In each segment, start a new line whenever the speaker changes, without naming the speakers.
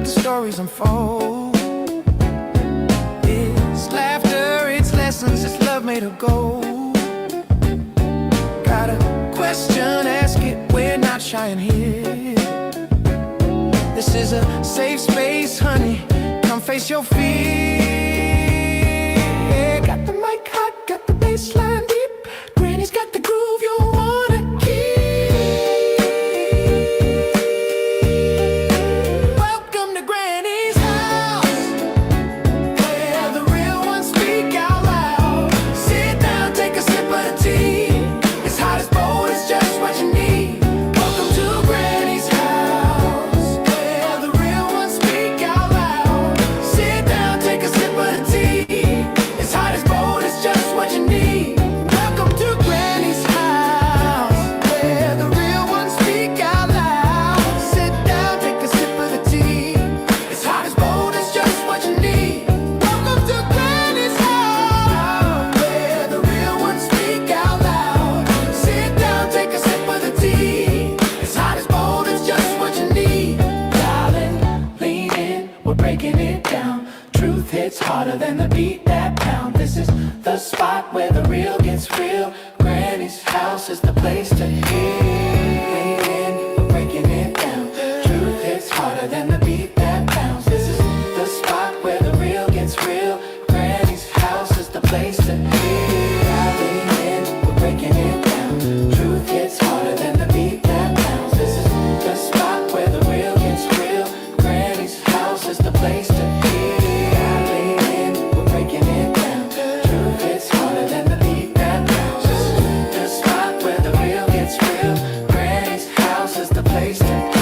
the stories unfold. It's laughter, it's lessons, it's love made of gold. Got a question, ask it, we're not shy in here. This is a safe space, honey, come face your fear. Got the mic hot, got the bass line deep, Granny's got the groove you wanna keep. Welcome to Granny's house, where the real ones speak out loud. Sit down, take a sip of the tea. It's hot as bold, it's just what you need. Welcome to Granny's house, where the real ones speak out loud. Sit down, take a sip of the tea. It's hot as bold, it's just what you need. Welcome to Granny's house, where the real ones speak out loud. Sit down, take a sip of the tea. It's hot as bold, it's just what you need. Welcome to Granny's house, where the real ones speak out loud. Sit down, take a sip of the tea. It's hot as bold, it's just what you need. Darling, lean in, we're breaking it down. Truth hits harder than the beat that pound. This is the spot where the real gets real. Granny's house is the place to heal. Lean in, we're breaking it down. Truth hits harder than the beat that pounds. This is the spot where the real gets real. Granny's house is the place to heal. Lean in, we're breaking it down. Truth hits harder than the beat that pounds. This is the spot where the real gets real. Granny's house is the place to heal. Lean in, we're breaking it down. Truth hits harder than the beat that pounds. This is the spot where the real gets real. Granny's house is the place to heal.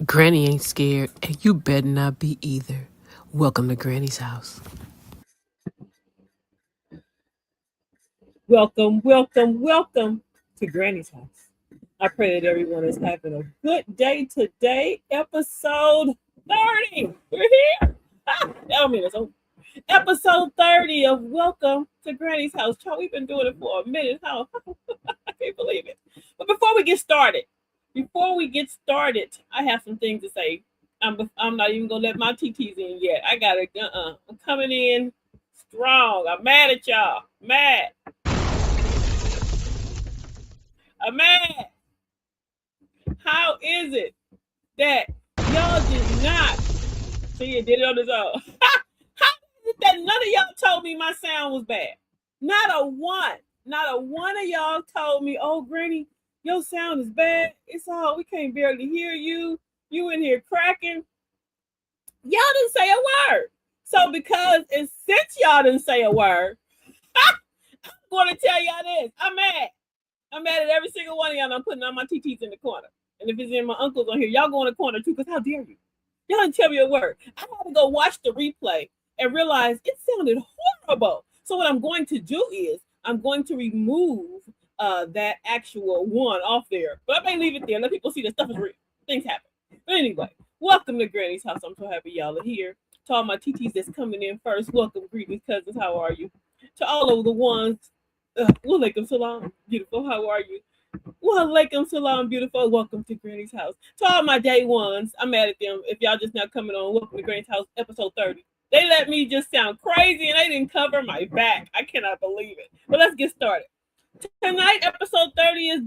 Granny ain't scared, and you better not be either. Welcome to Granny's house.
Welcome, welcome, welcome to Granny's house. I pray that everyone is having a good day today. Episode 30. We're here. I don't mean it's over. Episode 30 of Welcome to Granny's house. Child, we've been doing it for a minute. How? I can't believe it. But before we get started, I have some things to say. I'm not even gonna let my TTs in yet. I gotta. I'm coming in strong. I'm mad at y'all. Mad. I'm mad. How is it that y'all did not see it? Did it on his own? How is it that none of y'all told me my sound was bad? Not a one of y'all told me, "Oh, Granny, your sound is bad. It's all we can't barely hear you. You in here cracking." Y'all didn't say a word. So since y'all didn't say a word, I'm going to tell y'all this. I'm mad. I'm mad at every single one of y'all. And I'm putting all my TTs in the corner. And if it's in my uncles on here, y'all go in the corner too, because how dare you? Y'all didn't tell me a word. I had to go watch the replay and realize it sounded horrible. So what I'm going to do is I'm going to remove that actual one off there. But I may leave it there. Let people see that stuff is real. Things happen. But anyway, welcome to Granny's house. I'm so happy y'all are here. To all my TTs that's coming in first, welcome, greetings, cousins. How are you? To all of the ones, walaikum salam, beautiful. How are you? Walaikum salam, beautiful. Welcome to Granny's house. To all my day ones, I'm mad at them. If y'all just now coming on, welcome to Granny's house, episode 30. They let me just sound crazy and they didn't cover my back. I cannot believe it. But let's get started. Tonight, episode 30 is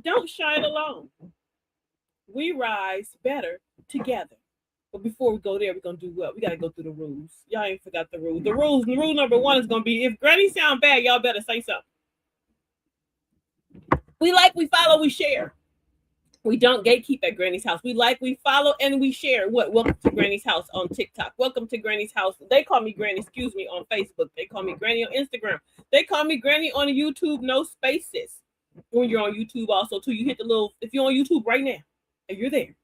don't shine alone. We rise better together. But before we go there, we're going to do what? We got to go through the rules. Y'all ain't forgot the rules. The rule number one is going to be, if Granny sound bad, y'all better say something. We like, we follow, we share. We don't gatekeep at Granny's house. We like, we follow, and we share. What? Welcome to Granny's house on TikTok. Welcome to Granny's house. They call me Granny, on Facebook. They call me Granny on Instagram. They call me Granny on YouTube, no spaces. When you're on YouTube also, too, you hit the little, if you're on YouTube right now, and you're there,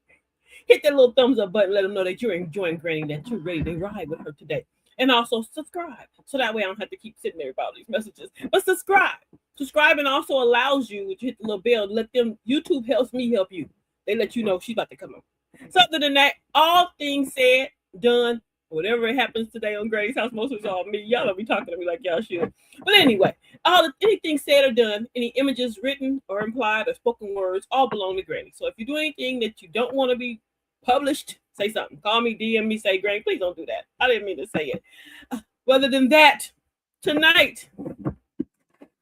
hit that little thumbs up button, let them know that you're enjoying Granny, that you're ready to ride with her today. And also subscribe. So that way I don't have to keep sitting there about these messages. But subscribe. Subscribing also allows you to hit the little bell. Let them, YouTube helps me help you. They let you know she's about to come up. So other than that, all things said, done, whatever happens today on Grady's house, most of it's all me. Y'all don't be talking to me like y'all should. But anyway, anything said or done, any images written or implied or spoken words, all belong to Granny. So if you do anything that you don't want to be published, say something. Call me, DM me, say, Granny, please don't do that. I didn't mean to say it. Other than that, tonight,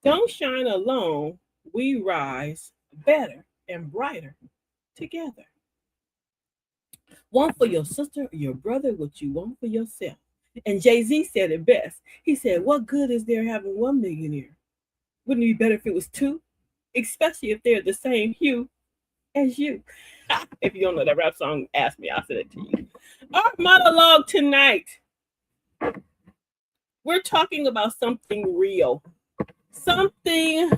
don't shine alone. We rise better and brighter together. Want for your sister or your brother what you want for yourself. And Jay-Z said it best. He said, what good is there having one millionaire? Wouldn't it be better if it was two? Especially if they're the same hue as you. If you don't know that rap song, ask me. I'll send it to you. Our monologue tonight. We're talking about something real. Something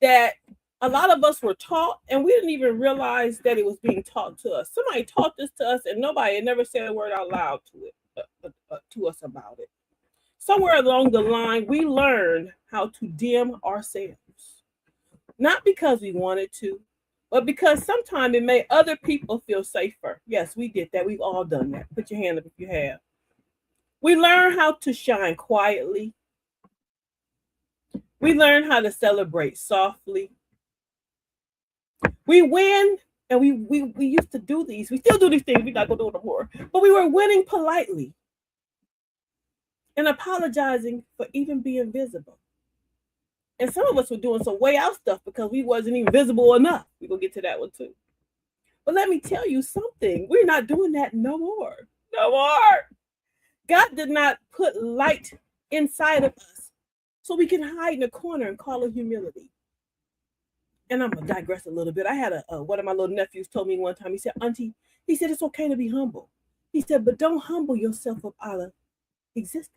that a lot of us were taught, and we didn't even realize that it was being taught to us. Somebody taught this to us, and nobody had never said a word out loud to us about it. Somewhere along the line, we learned how to dim ourselves. Not because we wanted to, but because sometimes it made other people feel safer. Yes, we did that. We've all done that. Put your hand up if you have. We learn how to shine quietly. We learn how to celebrate softly. We win, and we used to do these. We still do these things. We're not going to do it no more. But we were winning politely and apologizing for even being visible. And some of us were doing some way out stuff because we wasn't even visible enough. We're going to get to that one too. But let me tell you something. We're not doing that no more. No more. God did not put light inside of us so we can hide in a corner and call it humility. And I'm going to digress a little bit. I had one of my little nephews told me one time, he said, Auntie, he said, it's okay to be humble. He said, but don't humble yourself up out of existence.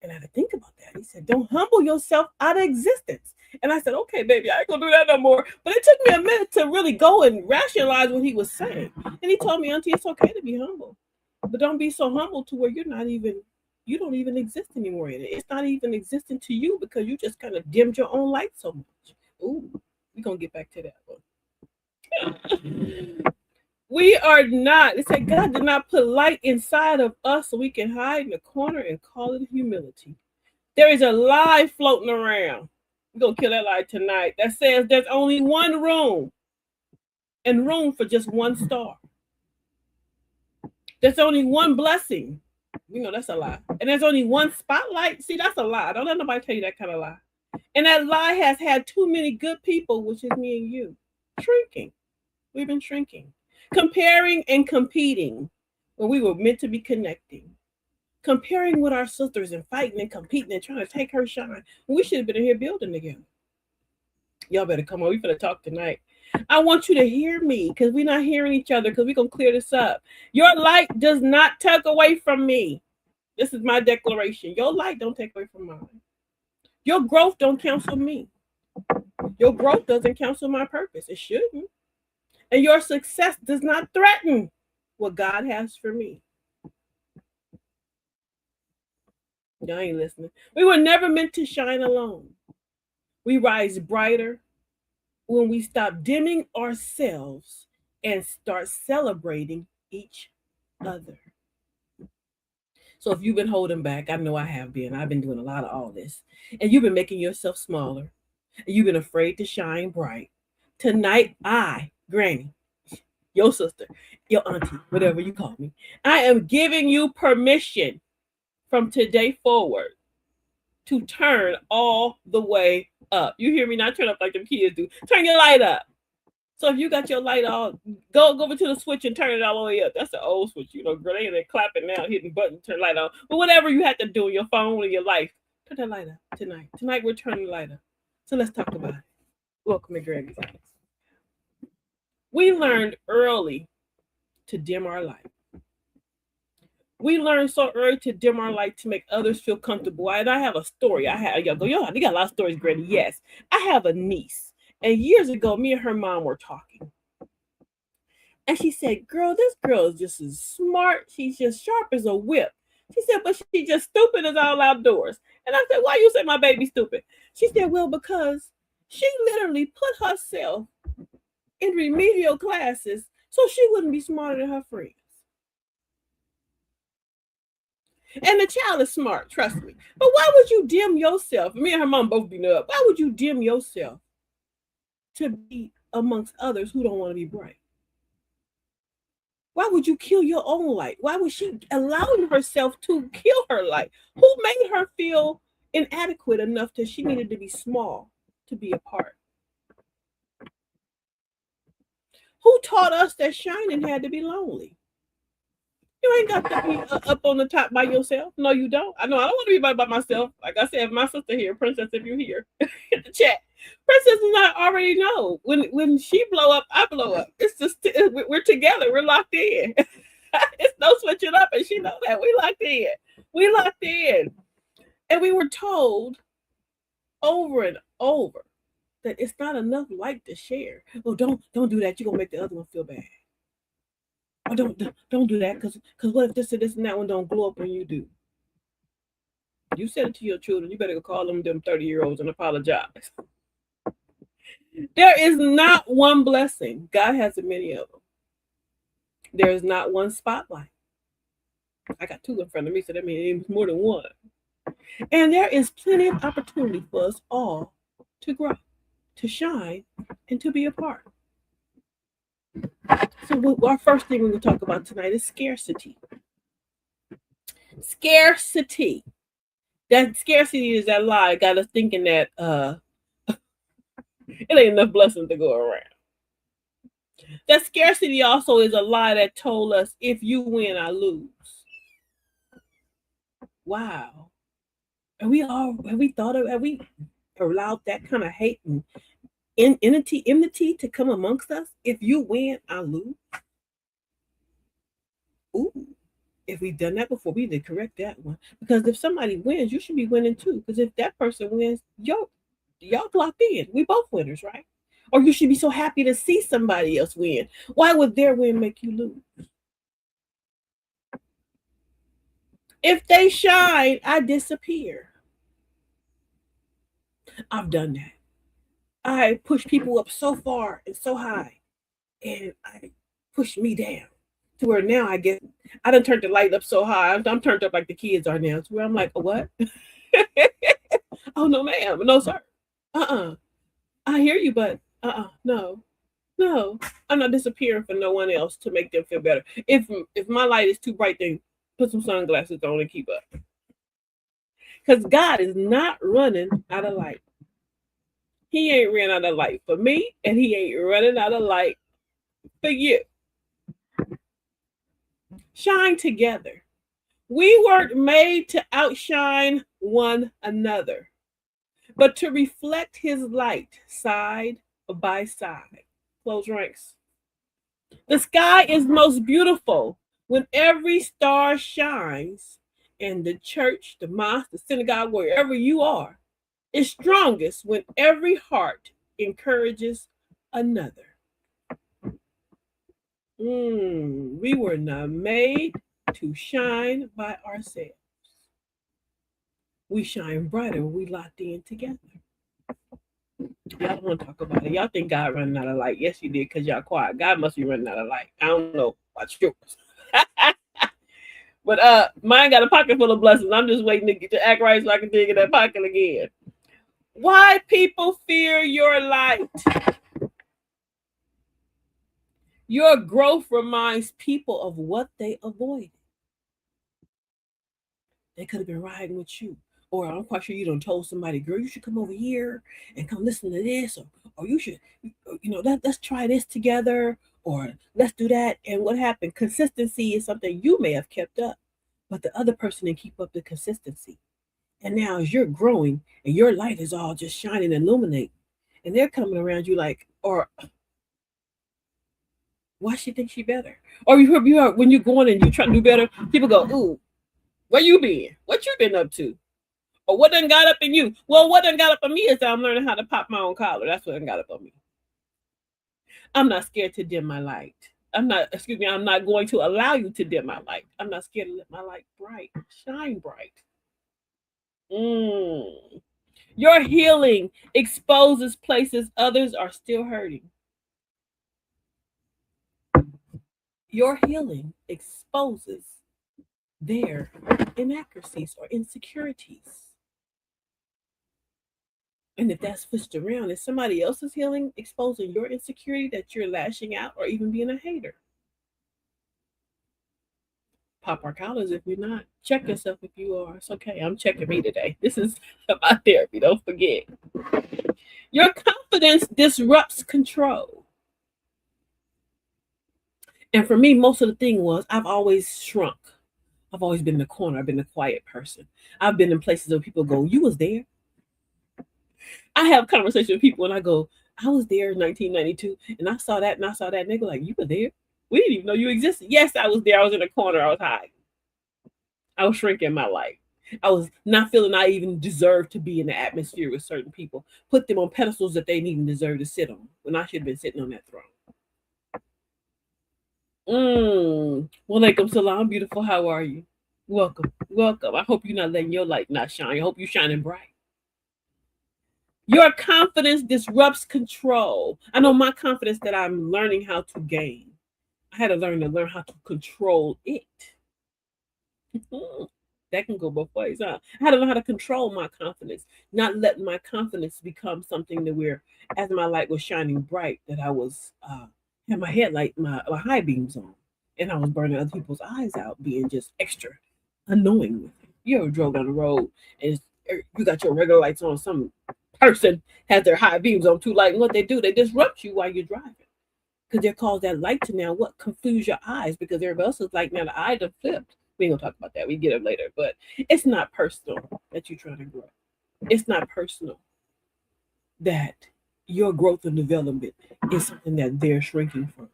And I had to think about that. He said, don't humble yourself out of existence. And I said, okay, baby, I ain't going to do that no more. But it took me a minute to really go and rationalize what he was saying. And he told me, Auntie, it's okay to be humble. But don't be so humble to where you don't even exist anymore in it. It's not even existing to you because you just kind of dimmed your own light so much. Ooh, we're going to get back to that one. We are not. It said God did not put light inside of us so we can hide in the corner and call it humility. There is a lie floating around. We're going to kill that lie tonight that says there's only one room and room for just one star. There's only one blessing. You know, that's a lie. And there's only one spotlight. See, that's a lie. Don't let nobody tell you that kind of lie. And that lie has had too many good people, which is me and you, shrinking. We've been shrinking. Comparing and competing when we were meant to be connecting. Comparing with our sisters and fighting and competing and trying to take her shine. We should have been in here building together. Y'all better come on. We're going to talk tonight. I want you to hear me because we're not hearing each other because we're going to clear this up. Your light does not take away from me. This is my declaration. Your light don't take away from mine. Your growth don't cancel me. Your growth doesn't cancel my purpose. It shouldn't. And your success does not threaten what God has for me. Y'all ain't listening. We were never meant to shine alone. We rise brighter when we stop dimming ourselves and start celebrating each other. So if you've been holding back, I know I have been. I've been doing a lot of all this. And you've been making yourself smaller. And you've been afraid to shine bright. Tonight, I, Granny, your sister, your auntie, whatever you call me, I am giving you permission from today forward to turn all the way up. You hear me? Not turn up like them kids do. Turn your light up. So if you got your light on, go over to the switch and turn it all the way up. That's the old switch, you know, girl. They're clapping now, hitting buttons, turn light on. But whatever you have to do in your phone or your life, turn that light up tonight. Tonight we're turning the light up. So let's talk about it. Welcome to Granny's house. We learned early to dim our light. We learned so early to dim our light to make others feel comfortable. And I have a story. You got a lot of stories, Granny. Yes. I have a niece. And years ago, me and her mom were talking. And she said, girl, this girl is just as smart. She's just sharp as a whip. She said, but she just stupid as all outdoors. And I said, why you say my baby stupid? She said, well, because she literally put herself in remedial classes so she wouldn't be smarter than her friends. And the child is smart, trust me. But why would you dim yourself? Me and her mom both be up. Why would you dim yourself to be amongst others who don't want to be bright? Why would you kill your own light? Why was she allowing herself to kill her light? Who made her feel inadequate enough that she needed to be small to be a part? Who taught us that shining had to be lonely? You ain't got to be up on the top by yourself. No, you don't. I know I don't want to be by myself. Like I said, if my sister here, Princess, if you're here, in the chat, Princess and I already know when she blow up, I blow up. It's just we're together. We're locked in. It's no switching up, and she know that we locked in. We locked in, and we were told over and over that it's not enough light to share. Oh, don't do that. You're gonna make the other one feel bad. Oh, don't do that because what if this and this and that one don't glow up when you do? You said it to your children. You better go call them 30-year-olds and apologize. There is not one blessing. God has many of them. There is not one spotlight. I got two in front of me, so that means it's more than one. And there is plenty of opportunity for us all to grow, to shine, and to be a part. So our first thing we're going to talk about tonight is scarcity. Scarcity. That scarcity is that lie got us thinking that it ain't enough blessings to go around. That scarcity also is a lie that told us if you win, I lose. Wow. Have we allowed that kind of hate and enmity to come amongst us? If you win, I lose. Ooh. If we've done that before, we need to correct that one. Because if somebody wins, you should be winning too. Because if that person wins, y'all locked in. We both winners, right? Or you should be so happy to see somebody else win. Why would their win make you lose? If they shine, I disappear. I've done that. I push people up so far and so high, and I push me down to where now I done turned the light up so high. I'm turned up like the kids are now, to where I'm like, what? Oh no, ma'am, no sir. I hear you, but no. I'm not disappearing for no one else to make them feel better. If my light is too bright, then put some sunglasses on and keep up. Because God is not running out of light. He ain't ran out of light for me, and he ain't running out of light for you. Shine together. We weren't made to outshine one another, but to reflect his light side by side. Close ranks. The sky is most beautiful when every star shines, and the church, the mosque, the synagogue, wherever you are, is strongest when every heart encourages another. We were not made to shine by ourselves. We shine brighter when we locked in together. Y'all don't want to talk about it. Y'all think God running out of light. Yes, you did, because y'all quiet. God must be running out of light. I don't know about yours. But mine got a pocket full of blessings. I'm just waiting to get to act right so I can dig in that pocket again. Why people fear your light. Your growth reminds people of what they avoided. They could have been riding with you. Or I'm quite sure you done told somebody, girl, you should come over here and come listen to this. Or you should, let's try this together. Or let's do that. And what happened? Consistency is something you may have kept up, but the other person didn't keep up the consistency. And now as you're growing and your light is all just shining and illuminating, and they're coming around you like, or why she think she better? Or you heard when you're going and you try to do better, people go, ooh, where you been? What you been up to? Or what done got up in you? Well, what done got up on me is that I'm learning how to pop my own collar. That's what done got up on me. I'm not scared to dim my light. I'm not going to allow you to dim my light. I'm not scared to let my light shine bright. Mm. Your healing exposes places others are still hurting. Your healing exposes their inaccuracies or insecurities. And if that's switched around, is somebody else's healing exposing your insecurity that you're lashing out or even being a hater? Pop our collars if you're not. Check yourself if you are. It's okay. I'm checking me today. This is about therapy. Don't forget. Your confidence disrupts control. And for me, most of the thing was I've always shrunk. I've always been in the corner. I've been a quiet person. I've been in places where people go, "You was there." I have conversations with people and I go, "I was there in 1992 and I saw that and I saw that." And they go like, "You were there? We didn't even know you existed." Yes, I was there. I was in the corner. I was hiding. I was shrinking my life. I was not feeling I even deserved to be in the atmosphere with certain people. Put them on pedestals that they didn't even deserve to sit on when I should have been sitting on that throne. Walaikum salam, beautiful. How are you? Welcome. Welcome. I hope you're not letting your light not shine. I hope you're shining bright. Your confidence disrupts control. I know my confidence that I'm learning how to gain. I had to learn how to control it. That can go both ways. Huh? I had to learn how to control my confidence, not let my confidence become something that where, as my light was shining bright, that I was had my headlight, my high beams on, and I was burning other people's eyes out, being just extra annoying with it. You ever drove down the road and you got your regular lights on, some person has their high beams on too, like what they do, they disrupt you while you're driving. Because they cause that light to now what confuse your eyes because everybody else is like now the eyes are flipped. We ain't gonna talk about that. We get it later, but it's not personal that you're trying to grow. It's not personal that your growth and development is something that they're shrinking from.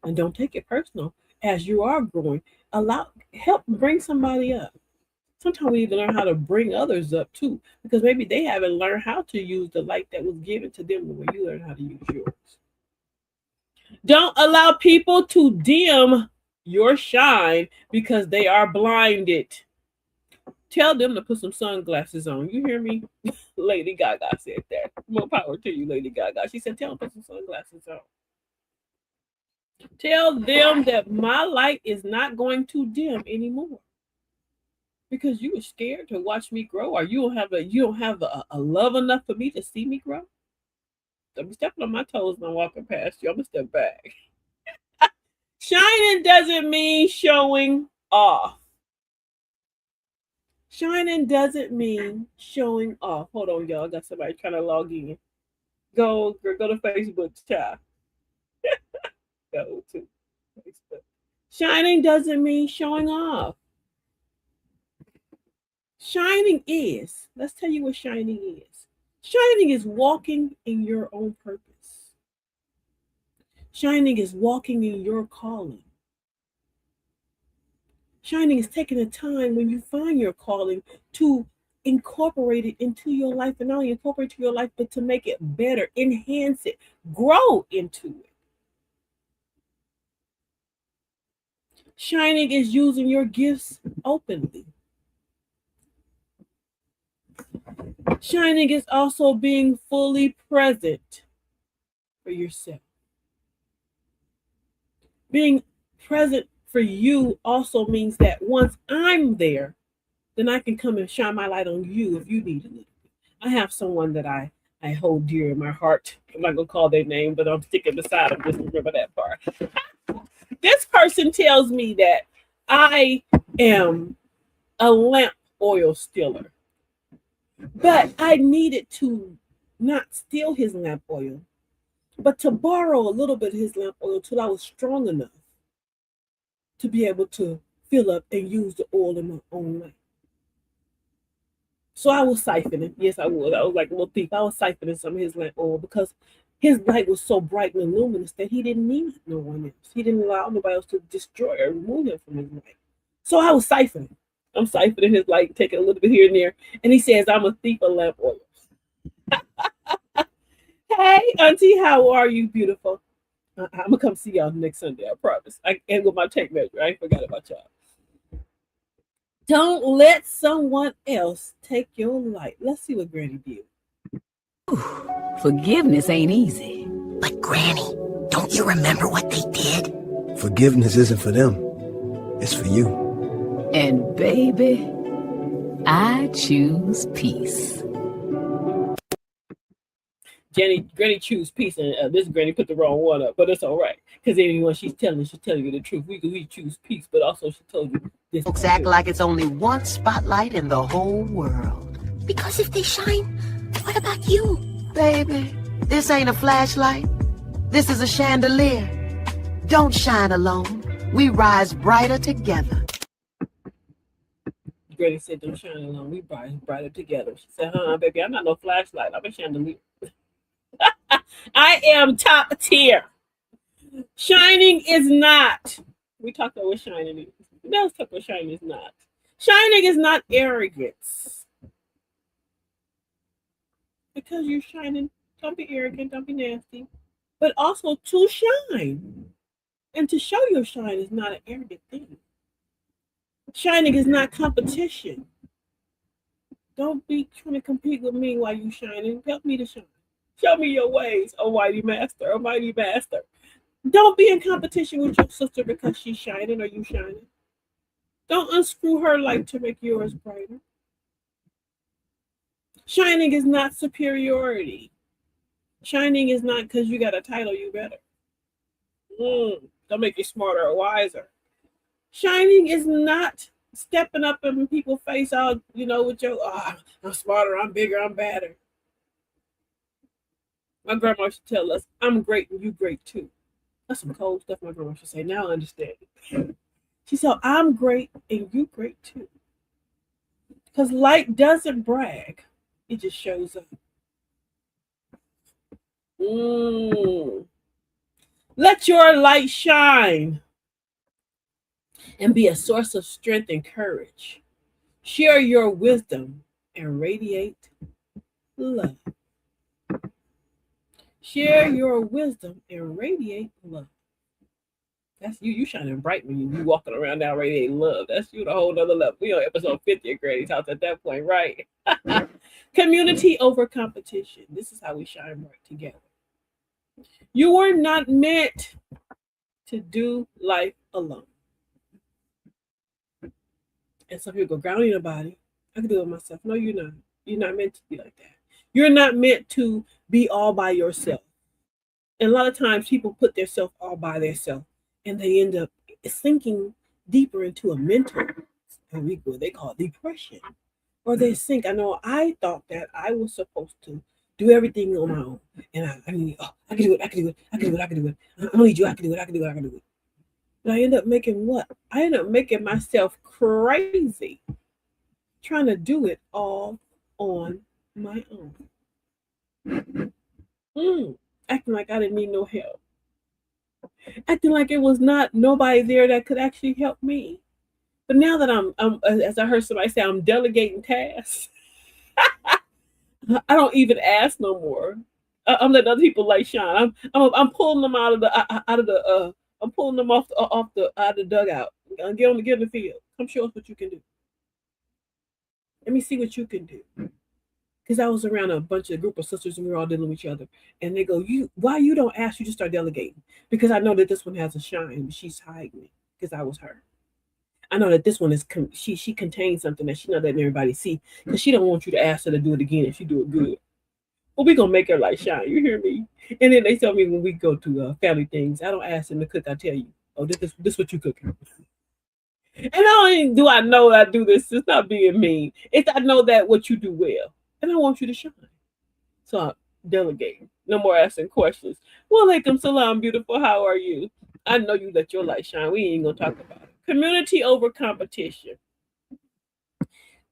And don't take it personal as you are growing. Help bring somebody up. Sometimes we need to learn how to bring others up too, because maybe they haven't learned how to use the light that was given to them the way you learn how to use yours. Don't allow people to dim your shine because they are blinded. Tell them to put some sunglasses on. You hear me? Lady Gaga said that. More power to you, Lady Gaga. She said, tell them to put some sunglasses on. Tell them that my light is not going to dim anymore. Because you were scared to watch me grow, or you don't have a love enough for me to see me grow. I'm stepping on my toes when I'm walking past you. I'm gonna step back. Shining doesn't mean showing off. Shining doesn't mean showing off. Hold on, y'all. I got somebody trying to log in. Go to Facebook, child. Go to Facebook. Shining doesn't mean showing off. Shining is, let's tell you what shining is. Shining is walking in your own purpose. Shining is walking in your calling. Shining is taking the time when you find your calling to incorporate it into your life, and not only incorporate it to your life, but to make it better, enhance it, grow into it. Shining is using your gifts openly. Shining is also being fully present for yourself. Being present for you also means that once I'm there, then I can come and shine my light on you if you need a little bit. I have someone that I hold dear in my heart. I'm not gonna call their name, but I'm sticking beside them. Just remember that part. This person tells me that I am a lamp oil stealer, but I needed to not steal his lamp oil, but to borrow a little bit of his lamp oil till I was strong enough to be able to fill up and use the oil in my own lamp. So I was siphoning. Yes, I was. I was like a little thief. I was siphoning some of his lamp oil because his light was so bright and luminous that he didn't need no one else. He didn't allow nobody else to destroy or remove him from his light. So I was siphoning. I'm siphoning his light, taking a little bit here and there. And he says, I'm a thief of lamp oil. Hey, Auntie, how are you, beautiful? I'm gonna come see y'all next Sunday. I promise. And with my tape measure, I ain't forgot about y'all. Don't let someone else take your light. Let's see what Granny did.
Forgiveness ain't easy. But Granny, don't you remember what they did?
Forgiveness isn't for them. It's for you.
And baby, I choose peace.
Granny choose peace, and this Granny put the wrong one up, but it's all right because anyone she's telling you the truth. We choose peace, but also she told you this.
Folks act like it's only one spotlight in the whole world. Because if they shine, what about you? Baby, this ain't a flashlight. This is a chandelier. Don't shine alone. We rise brighter together.
Granny said, "Don't shine alone. We brighter together." She said, baby, I'm not no flashlight. I'm a chandelier. I am top tier. Shining is not. We talked about what shining is. Let's talk about what shining is not. Shining is not arrogance. Because you're shining, don't be arrogant, don't be nasty. But also to shine. And to show your shine is not an arrogant thing. Shining is not competition. Don't be trying to compete with me while you shining. Help me to shine. Show me your ways, Almighty Master. Don't be in competition with your sister because she's shining or you shining. Don't unscrew her light to make yours brighter. Shining is not superiority. Shining is not because you got a title, you better. Don't make you smarter or wiser. Shining is not stepping up in people's face all, with your, I'm smarter, I'm bigger, I'm better. My grandma used to tell us, I'm great and you great too. That's some cold stuff my grandma should say. Now I understand. She said, I'm great and you great too. Because light doesn't brag. It just shows up. Let your light shine and be a source of strength and courage. Share your wisdom and radiate love. Share your wisdom and radiate love. That's you. You shining bright when you walking around now radiating love. That's you at a whole nother level. We on episode 50 of Granny's House at that point, right? Community over competition. This is how we shine bright together. You were not meant to do life alone. And some people go, grounding your body. I can do it myself. No, you're not. You're not meant to be like that. You're not meant to be all by yourself. And a lot of times people put themselves all by themselves and they end up sinking deeper into a mental, what they call depression. Or they sink. I know I thought that I was supposed to do everything on my own. And I can do it. I can do it. I can do it. I don't need you. I can do it. But I end up making what? I end up making myself crazy trying to do it all on my own. Acting like I didn't need no help. Acting like it was not nobody there that could actually help me. But now that I'm as I heard somebody say, I'm delegating tasks. I don't even ask no more. I'm letting other people light shine. I'm pulling them out of the I'm pulling them out of the dugout. Get in the field. Come show us what you can do. Let me see what you can do. Because I was around a group of sisters and we were all dealing with each other. And they go, why you don't ask, you just start delegating. Because I know that this one has a shine, but she's hiding it because I was her. I know that this one is she contains something that she not letting everybody see because she don't want you to ask her to do it again if she do it good. Well, we gonna make her light shine. You hear me? And then they tell me when we go to family things, I don't ask them to cook. I tell you, oh, this what you cooking. And not only do I know I do this, it's not being mean. It's I know that what you do well, and I want you to shine. So I'm delegating. No more asking questions. Walaikum salam, beautiful. How are you? I know you let your light shine. We ain't gonna talk about it. Community over competition.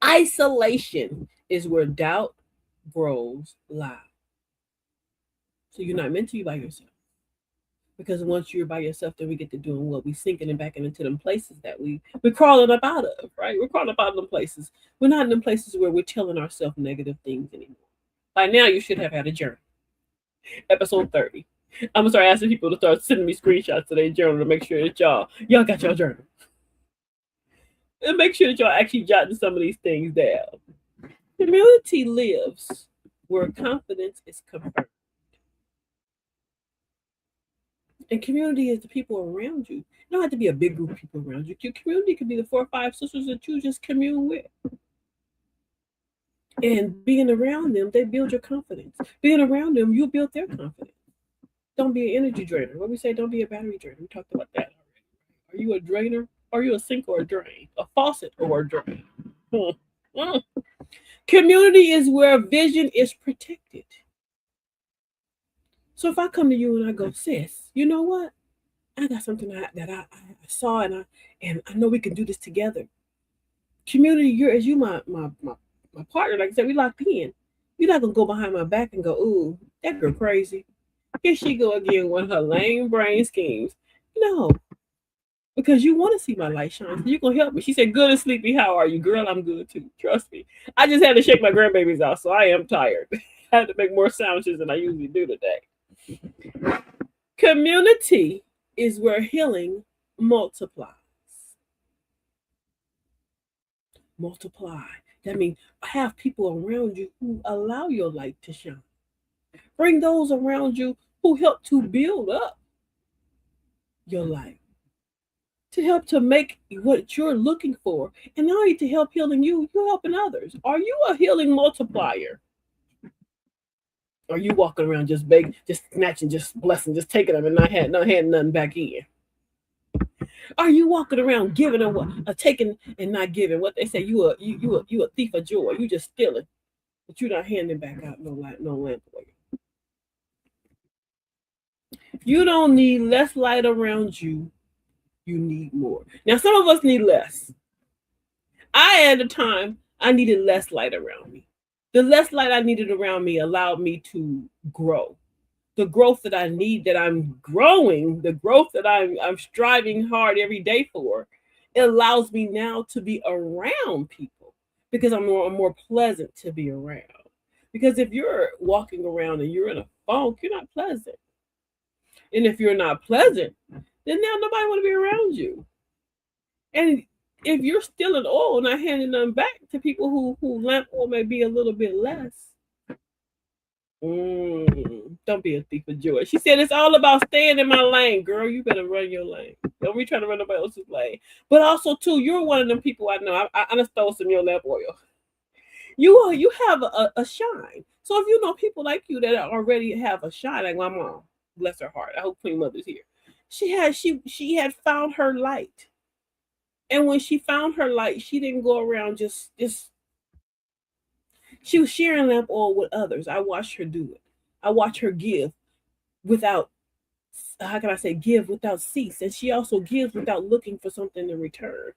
Isolation is where doubt grows loud. So you're not meant to be by yourself. Because once you're by yourself, then we get to doing what we sinking and backing into them places that we're crawling up out of, right? We're crawling up out of them places. We're not in them places where we're telling ourselves negative things anymore. By now, you should have had a journey. Episode 30. I'm gonna start asking people to start sending me screenshots of their journal to make sure that y'all got your journal. And make sure that y'all actually jotting some of these things down. Community lives where confidence is confirmed. And community is the people around you. You don't have to be a big group of people around you. Your community could be the 4 or 5 sisters that you just commune with. And being around them, they build your confidence. Being around them, you build their confidence. Don't be an energy drainer. What we say, don't be a battery drainer. We talked about that already. Are you a drainer? Are you a sink or a drain? A faucet or a drain? Community is where vision is protected. So if I come to you and I go, sis, you know what? I got something that I saw and I know we can do this together. Community, you my partner. Like I said, we locked in. You're not gonna go behind my back and go, ooh, that girl crazy. Here she go again with her lame brain schemes. No, because you want to see my light shine. So you're gonna help me. She said, good and sleepy, how are you? Girl, I'm good too. Trust me. I just had to shake my grandbabies out, so I am tired. I had to make more sandwiches than I usually do today. Community is where healing multiplies. Multiply. That means have people around you who allow your light to shine. Bring those around you who help to build up your light, to help to make what you're looking for. And not only to help healing you, you're helping others. Are you a healing multiplier? Are you walking around just begging, just snatching, just blessing, just taking them and not handing nothing back in? Are you walking around giving them taking and not giving? What they say, you a thief of joy. You just stealing, but you're not handing back out no lamp oil. You don't need less light around you. You need more. Now, some of us need less. At the time, I needed less light around me. The less light I needed around me allowed me to grow. The growth that I need, that I'm growing, the growth that I'm striving hard every day for, it allows me now to be around people because I'm more pleasant to be around. Because if you're walking around and you're in a funk, you're not pleasant. And if you're not pleasant, then now nobody want to be around you. And if you're stealing oil, not handing them back to people who lamp oil may be a little bit less. Don't be a thief of joy. She said it's all about staying in my lane, girl. You better run your lane. Don't be trying to run nobody else's lane. But also, too, you're one of them people I know. I done stole some of your lamp oil. You have a shine. So if you know people like you that already have a shine, like my mom, bless her heart. I hope Queen Mother's here. She had found her light. And when she found her light, she didn't go around just she was sharing lamp oil with others. I watched her do it. I watched her give without, how can I say, give without cease. And she also gives without looking for something in return.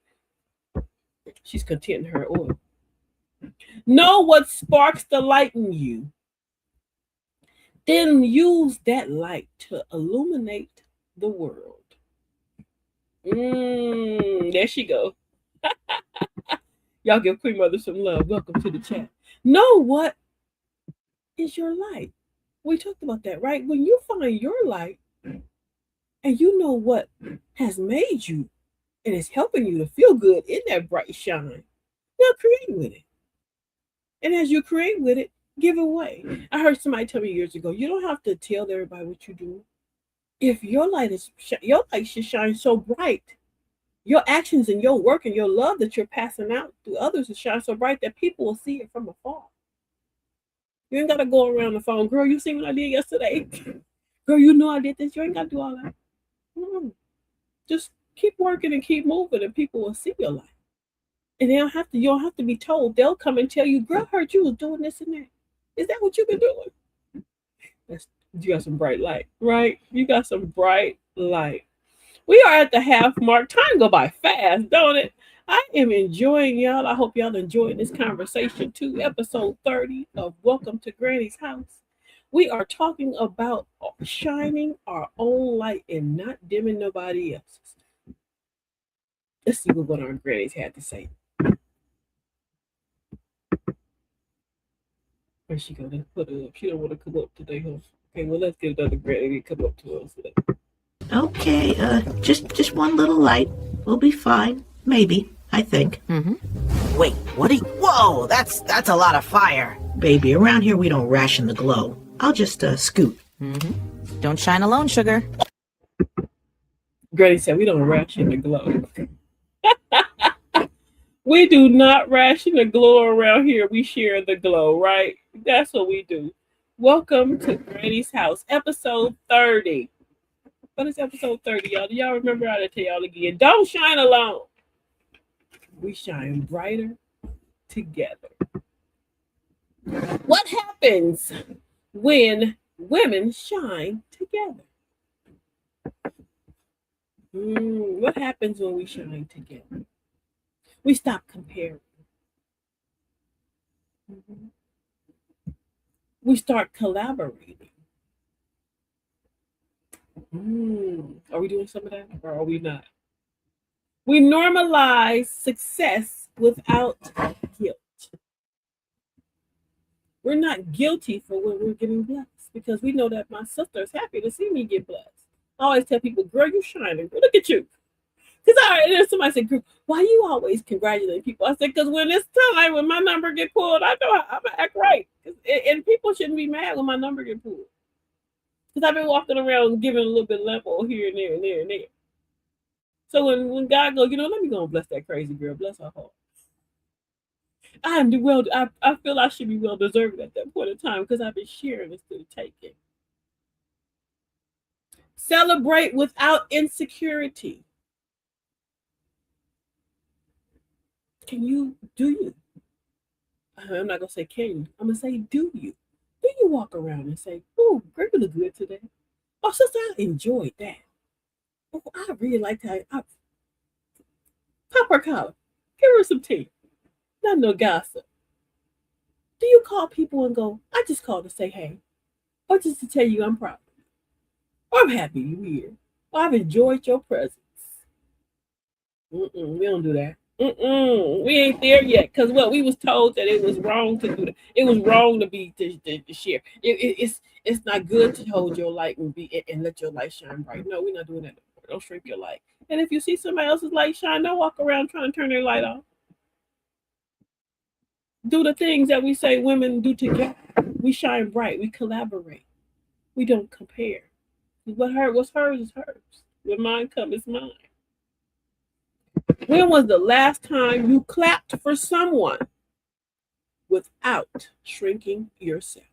She's content in her oil. Know what sparks the light in you. Then use that light to illuminate the world. There she go. Y'all give Queen Mother some love. Welcome to the chat. Know what is your light. We talked about that, right? When you find your light and you know what has made you and is helping you to feel good in that bright shine, now create with it. And as you create with it, give away. I heard somebody tell me years ago, you don't have to tell everybody what you do. If your light should shine so bright, your actions and your work and your love that you're passing out to others will shine so bright that people will see it from afar. You ain't got to go around the phone, girl, you see what I did yesterday? Girl, you know I did this. You ain't got to do all that. Just keep working and keep moving and people will see your life. And you don't have to be told. They'll come and tell you, girl, I heard you was doing this and that. Is that what you've been doing? You got some bright light, right? You got some bright light. We are at the half mark. Time go by fast, don't it? I am enjoying y'all. I hope y'all enjoying this conversation too. Episode 30 of Welcome to Granny's House. We are talking about shining our own light and not dimming nobody else's. Let's see what our grannies had to say. Where's she going to put it up? She don't want to come up today, huh? Okay, well, let's get another Granny to come up to us.
Okay, just one little light. We'll be fine. Maybe, I think.
Wait, what are you? Whoa, that's a lot of fire.
Baby, around here we don't ration the glow. I'll just, scoot.
Don't shine alone, sugar.
Granny said, we don't ration the glow. We do not ration the glow around here. We share the glow, right? That's what we do. Welcome to Granny's house, episode 30. What is episode 30, y'all? Do y'all remember? I'll tell y'all again. Don't shine alone. We shine brighter together. What happens when women shine together? What happens when we shine together? We stop comparing. We start collaborating. Are we doing some of that or are we not? We normalize success without guilt. We're not guilty for when we're getting blessed because we know that my sister is happy to see me get blessed. I always tell people, girl, you shining. Look at you. Because somebody said, girl, why you always congratulate people? I said, because when it's time, when my number get pulled, I know I'm going to act right. And people shouldn't be mad when my number get pulled. Because I've been walking around giving a little bit of level here and there and there and there. So when God goes, let me go and bless that crazy girl. Bless her heart. I feel I should be well deserved at that point in time because I've been sharing instead of taking. Celebrate without insecurity. Do you? I'm not going to say can you. I'm going to say do you. Do you walk around and say, oh, girl, you look good today? Oh, sister, I enjoyed that. Oh, I really liked how pop her collar. Give her some tea. Not no gossip. Do you call people and go, I just called to say hey? Or just to tell you I'm proud of you? Or I'm happy you're here. Or I've enjoyed your presence. We don't do that. We ain't there yet. Because we was told that it was wrong to do that. It was wrong to share. It's not good to hold your light and let your light shine bright. No, we're not doing that. Don't shrink your light. And if you see somebody else's light shine, don't walk around trying to turn their light off. Do the things that we say women do together. We shine bright. We collaborate. We don't compare. What's hers is hers. When mine comes, it's mine. When was the last time you clapped for someone without shrinking yourself?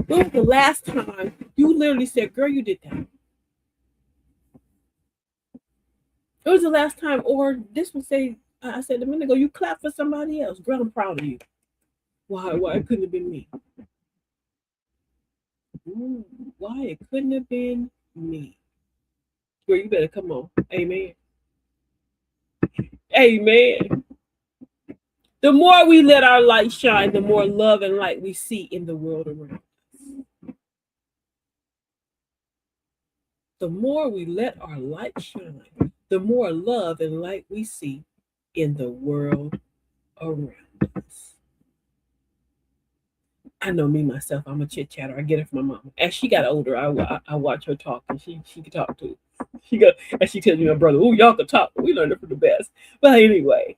When was the last time you literally said, girl, you did that? It was the last time, or this would say, I said a minute ago, you clapped for somebody else. Girl, I'm proud of you. Why it couldn't have been me? Why it couldn't have been me? Girl, you better come on. Amen. Amen. The more we let our light shine, the more love and light we see in the world around us. The more we let our light shine, the more love and light we see in the world around us. I know me myself. I'm a chit chatter. I get it from my mom. As she got older, I watch her talk, and she can talk too. She tells me, my brother, oh, y'all can talk. We learned it from the best. But anyway,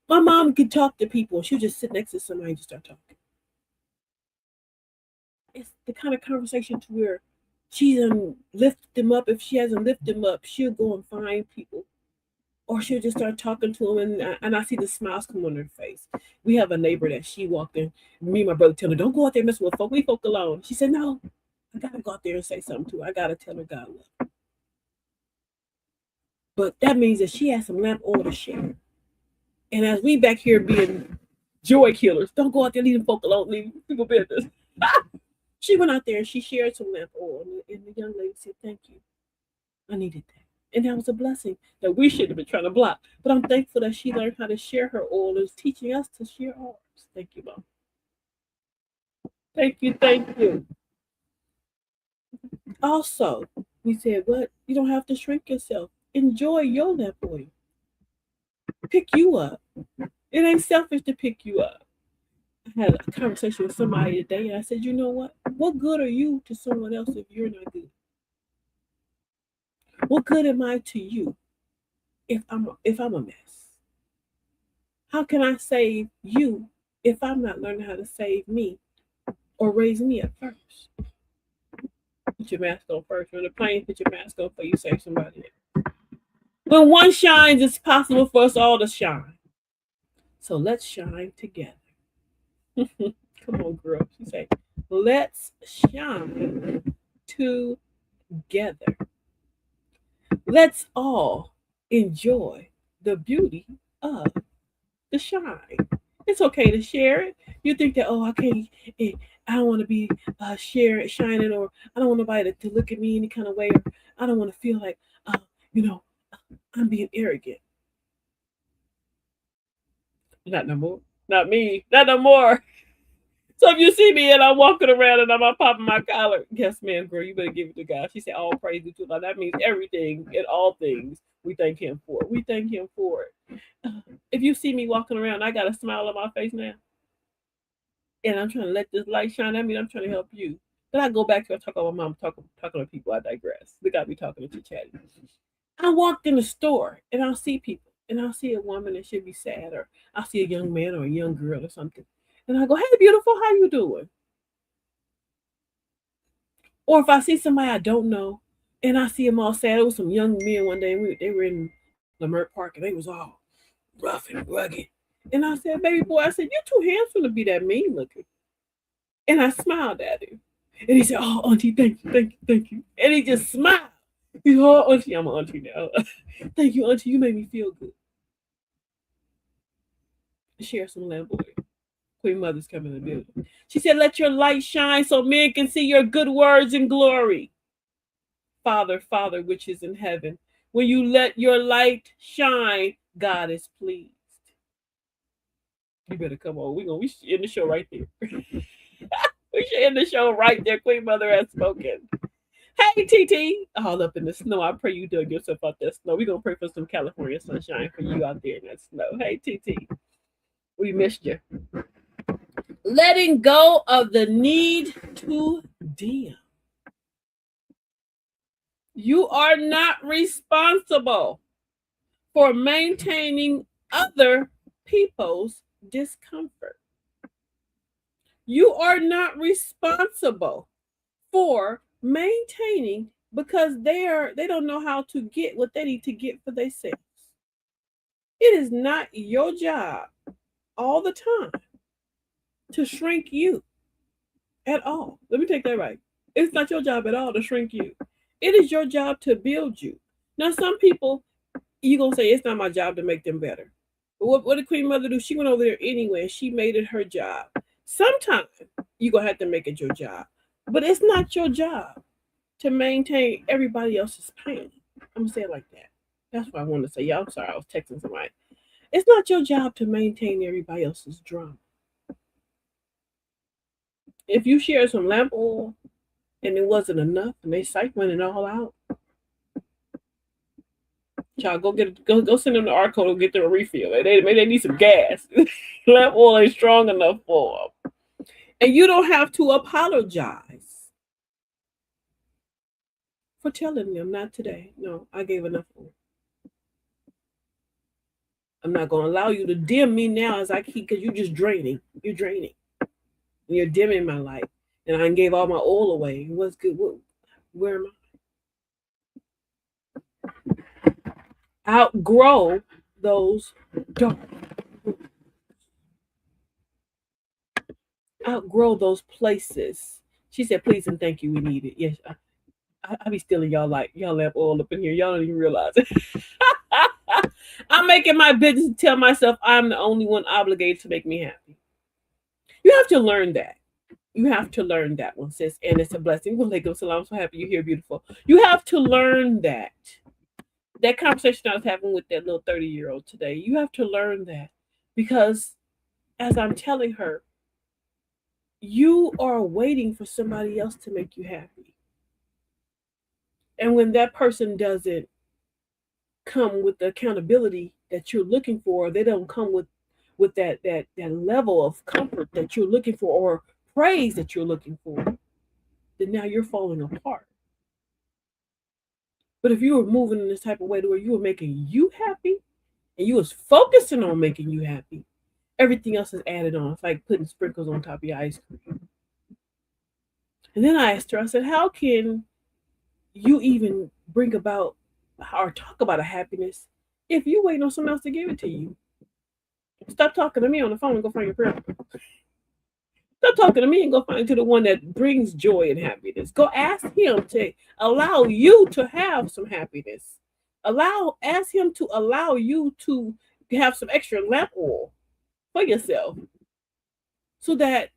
my mom could talk to people. She'll just sit next to somebody and just start talking. It's the kind of conversation to where she doesn't lift them up. If she hasn't lifted them up, she'll go and find people. Or she'll just start talking to them, and I see the smiles come on her face. We have a neighbor that she walked in. Me and my brother tell her, don't go out there messing with folk. We folk alone. She said, no, I got to go out there and say something to her. I got to tell her God love her. But that means that she has some lamp oil to share. And as we back here being joy killers, don't go out there leaving folk alone, leaving people business. She went out there and she shared some lamp oil. And the young lady said, thank you. I needed that. And that was a blessing that we should have been trying to block. But I'm thankful that she learned how to share her oil and is teaching us to share ours. Thank you, Mom. Thank you. Also, we said, what? You don't have to shrink yourself. Enjoy your lamp oil. Pick you up. It ain't selfish to pick you up. had a conversation with somebody today, and I said, you know what? What good are you to someone else if you're not good? What good am I to you if I'm a mess? How can I save you if I'm not learning how to save me or raise me up first? Put your mask on first. When the plane, put your mask on before you save somebody else. When one shines, it's possible for us all to shine. So let's shine together. Come on, girl. She said, let's shine together. Let's all enjoy the beauty of the shine. It's okay to share it. You think that, oh, I can't, eh, I don't want to be shining, or I don't want nobody to look at me any kind of way, or I don't want to feel like, you know, I'm being arrogant. Not no more. Not me. Not no more. So if you see me and I'm walking around and I'm not popping my collar, yes, ma'am, girl, you better give it to God. She said, all praise to God. That means everything and all things we thank Him for. We thank Him for it. If you see me walking around, I got a smile on my face now, and I'm trying to let this light shine. I mean, I'm trying to help you. But I go back to talk about my mom, talking to people. I digress. They got me talking to chatting. I walked in the store and I'll see people, and I'll see a woman and she'll be sad, or I'll see a young man or a young girl or something, and I go, "Hey, beautiful, how you doing?" Or if I see somebody I don't know, and I see them all sad. It was some young men one day. They were in Lamert Park, and they was all rough and rugged. And I said, "Baby boy," I said, "you're too handsome to be that mean looking." And I smiled at him. And he said, "Oh, auntie, thank you, thank you, thank you." And he just smiled. He said, "Oh, auntie, I'm an auntie now." "Thank you, auntie. You made me feel good." Share some Lamborghini. Queen Mother's coming to the building. She said, "Let your light shine so men can see your good words and glory. Father, Father, which is in heaven. When you let your light shine, God is pleased." You better come on. We should end the show right there. We should end the show right there. Queen Mother has spoken. Hey, TT, all up in the snow. I pray you dug yourself out that snow. We're going to pray for some California sunshine for you out there in that snow. Hey, TT, we missed you. Letting go of the need to dim. You are not responsible for maintaining other people's discomfort. You are not responsible for maintaining, because they don't know how to get what they need to get for themselves. It is not your job all the time to shrink you at all. Let me take that right. It's not your job at all to shrink you. It is your job to build you. Now, some people, you're going to say, it's not my job to make them better. But what did Queen Mother do? She went over there anyway, and she made it her job. Sometimes you're going to have to make it your job. But it's not your job to maintain everybody else's pain. I'm going to say it like that. That's what I want to say. Yeah, I'm sorry. I was texting somebody. It's not your job to maintain everybody else's drama. If you share some lamp oil and it wasn't enough, and they cycling it all out, y'all go send them to Arco to get them a refill. Maybe they need some gas. Lamp oil ain't strong enough for them. And you don't have to apologize for telling them, not today. No, I gave enough oil. I'm not going to allow you to dim me now as I keep, because you're just draining. You're draining. And you're dimming my light. And I gave all my oil away. What's good? Where am I? Outgrow those dark. Outgrow those places. She said, "Please and thank you. We need it." Yes, I be stealing y'all lamp oil up in here. Y'all don't even realize it. I'm making my business to tell myself I'm the only one obligated to make me happy. You have to learn that. You have to learn that one, sis. And it's a blessing. Walaikum salam. I'm so happy you're here, beautiful. You have to learn that. That conversation I was having with that little 30-year-old today, you have to learn that. Because as I'm telling her, you are waiting for somebody else to make you happy. And when that person doesn't come with the accountability that you're looking for, they don't come with with that level of comfort that you're looking for or praise that you're looking for, then now you're falling apart. But if you were moving in this type of way to where you were making you happy and you was focusing on making you happy, everything else is added on. It's like putting sprinkles on top of your ice cream. And then I asked her, I said, how can you even bring about or talk about a happiness if you waiting on someone else to give it to you? Stop talking to me on the phone and go find your friend. Stop talking to me and go find to the one that brings joy and happiness. Go ask him to allow you to have some happiness. Ask him to allow you to have some extra lamp oil for yourself so that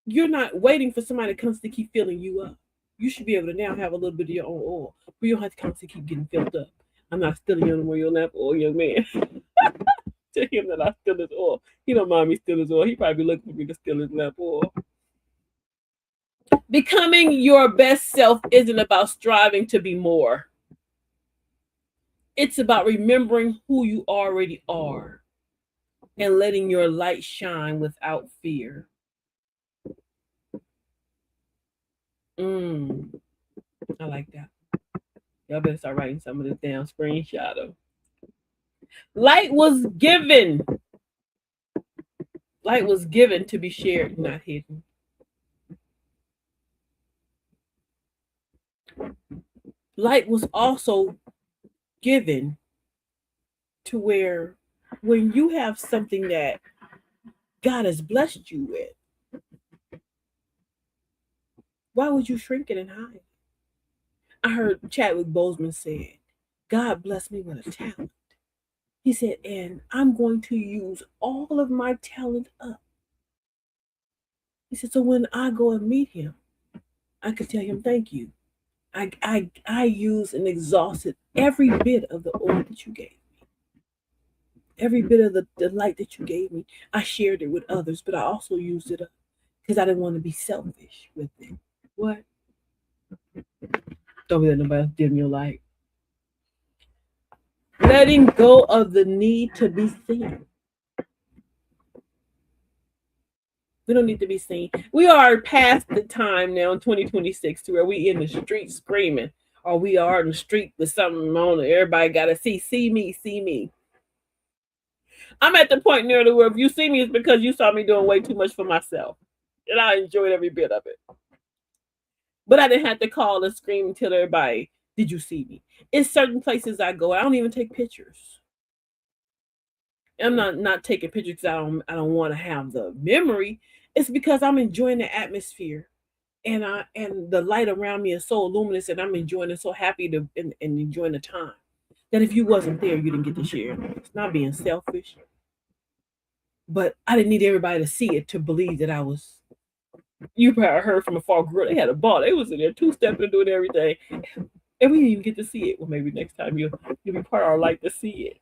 you're not waiting for somebody to constantly keep filling you up. You should be able to now have a little bit of your own oil, but you don't have to constantly keep getting filled up. I'm not stealing you no more your lamp oil, young man. Tell him that I steal his oil. He don't mind me steal his oil. He probably looking for me to steal his lamp oil. Becoming your best self isn't about striving to be more. It's about remembering who you already are and letting your light shine without fear. I like that. Y'all better start writing some of this down. Screenshot them. Light was given. Light was given to be shared, not hidden. Light was also given to where when you have something that God has blessed you with, why would you shrink it and hide? I heard Chadwick Boseman said, God blessed me with a talent. He said, and I'm going to use all of my talent up. He said, so when I go and meet him, I could tell him, thank you. I used and exhausted every bit of the oil that you gave me. Every bit of the light that you gave me. I shared it with others, but I also used it up because I didn't want to be selfish with it. What? Don't let nobody else dim your light. Letting go of the need to be seen. We don't need to be seen. We are past the time now in 2026 to where we in the street screaming, or we are in the street with something on and everybody got to see me, see me. I'm at the point near where if you see me, it's because you saw me doing way too much for myself. And I enjoyed every bit of it. But I didn't have to call and scream and tell everybody, did you see me? In certain places I go, I don't even take pictures. I'm not taking pictures because I don't want to have the memory. It's because I'm enjoying the atmosphere, and the light around me is so luminous, and I'm enjoying it, so happy and enjoying the time. That if you wasn't there, you didn't get to share. It's not being selfish, but I didn't need everybody to see it to believe that I was. You probably heard from a far girl. They had a ball. They was in there two-stepping and doing everything, and we didn't even get to see it. Well, maybe next time you'll be part of our light to see it.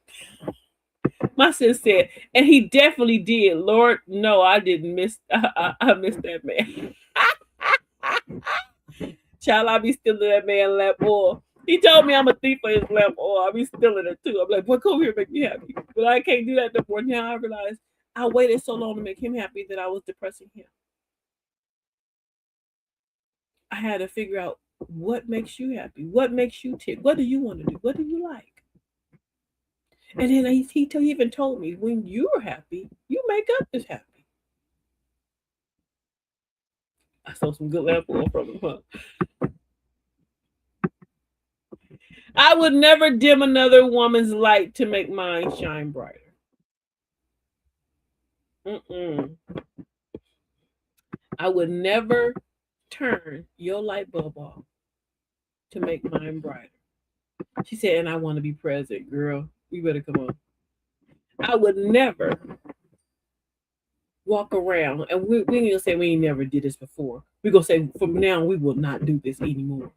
My sis said, and he definitely did. Lord, no, I didn't miss. I missed that man. Child, I be stealing that man lamp oil. He told me I'm a thief for his lamp oil. I be stealing it too. I'm like, boy, come here, make me happy. But I can't do that no more. Now I realize I waited so long to make him happy that I was depressing him. I had to figure out what makes you happy, what makes you tick, what do you want to do, what do you like. And then he even told me, when you're happy, you make others happy. I saw some good lamp oil from him, huh? I would never dim another woman's light to make mine shine brighter. I would never turn your light bulb off to make mine brighter. She said, and I want to be present, girl. You better come on. I would never walk around, and we ain't gonna say we ain't never did this before. We're gonna say from now we will not do this anymore.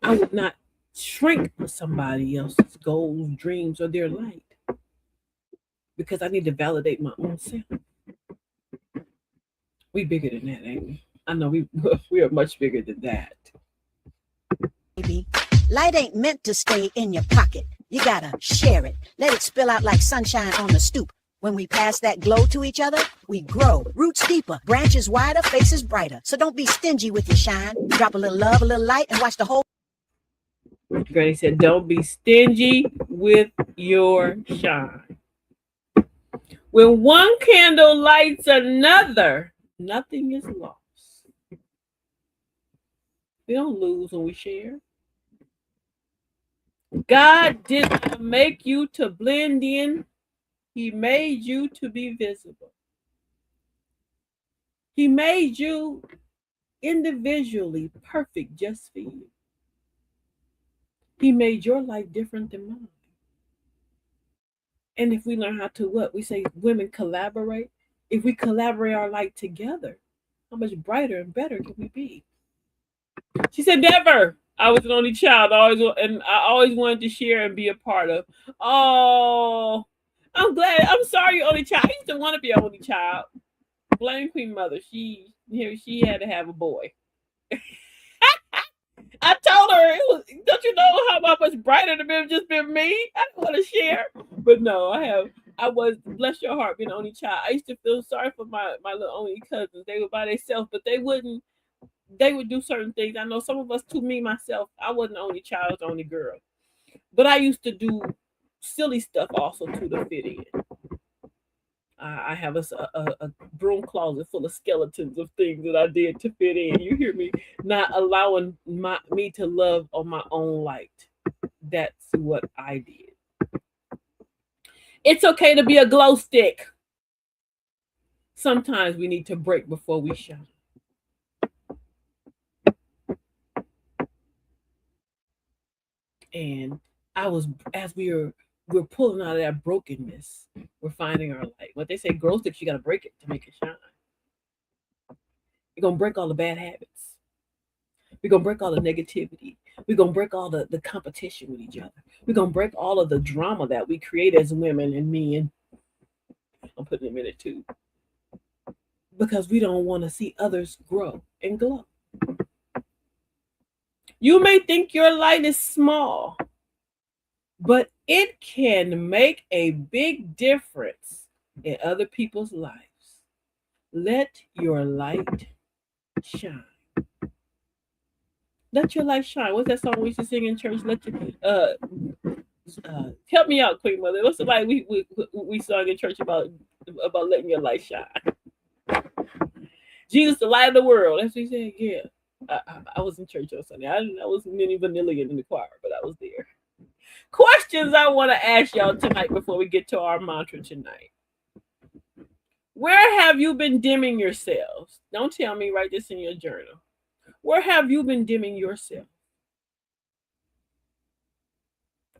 I would not shrink for somebody else's goals, dreams, or their light because I need to validate my own self. We bigger than that, ain't we? I know we are much bigger than that.
Baby, light ain't meant to stay in your pocket. You gotta share it. Let it spill out like sunshine on the stoop. When we pass that glow to each other, we grow. Roots deeper, branches wider, faces brighter. So don't be stingy with your shine. Drop a little love, a little light, and watch the whole.
Granny said, don't be stingy with your shine. When one candle lights another, nothing is lost. We don't lose when we share. God did not make you to blend in. He made you to be visible. He made you individually perfect just for you. He made your life different than mine. And if we learn how to what? We say women collaborate. If we collaborate our light together, how much brighter and better can we be? She said, never. I was an only child. I always wanted to share and be a part of. Oh, I'm glad. I'm sorry, you're only child. I used to want to be an only child. Blame Queen Mother. She had to have a boy. I told her it was. Don't you know how much brighter than it just been me? I didn't want to share, but no, I was, bless your heart, being the only child. I used to feel sorry for my little only cousins. They were by themselves, but they wouldn't. They would do certain things. I know some of us, to me myself, I wasn't the only child, I was the only girl, but I used to do silly stuff also too to fit in. I have a broom closet full of skeletons of things that I did to fit in. You hear me? Not allowing me to love on my own light. That's what I did. It's okay to be a glow stick. Sometimes we need to break before we shine. And as we're pulling out of that brokenness, we're finding our light. What they say, glow sticks, you got to break it to make it shine. You're going to break all the bad habits. We're going to break all the negativity. We're going to break all the competition with each other. We're going to break all of the drama that we create as women and men. I'm putting them in it too. Because we don't want to see others grow and glow. You may think your light is small, but it can make a big difference in other people's lives. Let your light shine. Let your light shine. What's that song we used to sing in church? Help me out, Queen Mother. What's the light we sung in church about letting your light shine? Jesus, the light of the world. That's what he said. Yeah, I was in church on Sunday. I wasn't any vanillian in the choir, but I was there. Questions I want to ask y'all tonight before we get to our mantra tonight. Where have you been dimming yourselves? Don't tell me. Write this in your journal. Where have you been dimming yourself?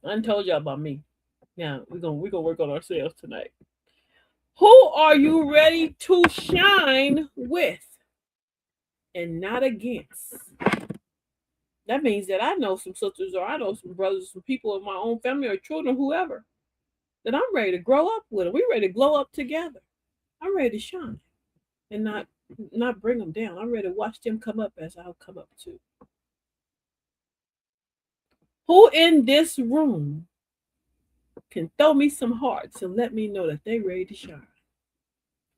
I told y'all about me. Now we're gonna work on ourselves tonight. Who are you ready to shine with and not against? That means that I know some sisters or I know some brothers, some people in my own family or children, whoever, that I'm ready to grow up with. We're ready to glow up together. I'm ready to shine and not bring them down. I'm ready to watch them come up as I'll come up too. Who in this room can throw me some hearts and let me know that they're ready to shine?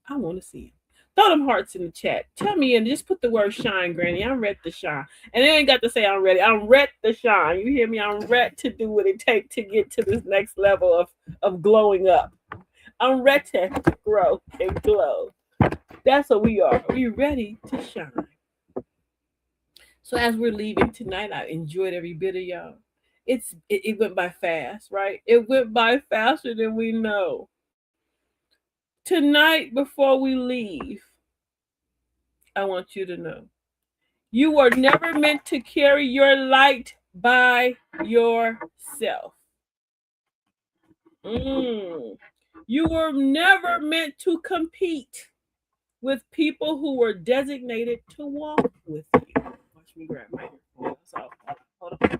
I want to see it. Throw them hearts in the chat. Tell me and just put the word shine, Granny. I'm ready to shine. And they ain't got to say I'm ready. I'm ready to shine. You hear me? I'm ready to do what it takes to get to this next level of glowing up. I'm ready to grow and glow. That's what we are. We're ready to shine. So as we're leaving tonight, I enjoyed every bit of y'all. It went by fast, right? It went by faster than we know. Tonight, before we leave, I want you to know you were never meant to carry your light by yourself. You were never meant to compete with people who were designated to walk with you. Watch me grab my earphone. Hold on.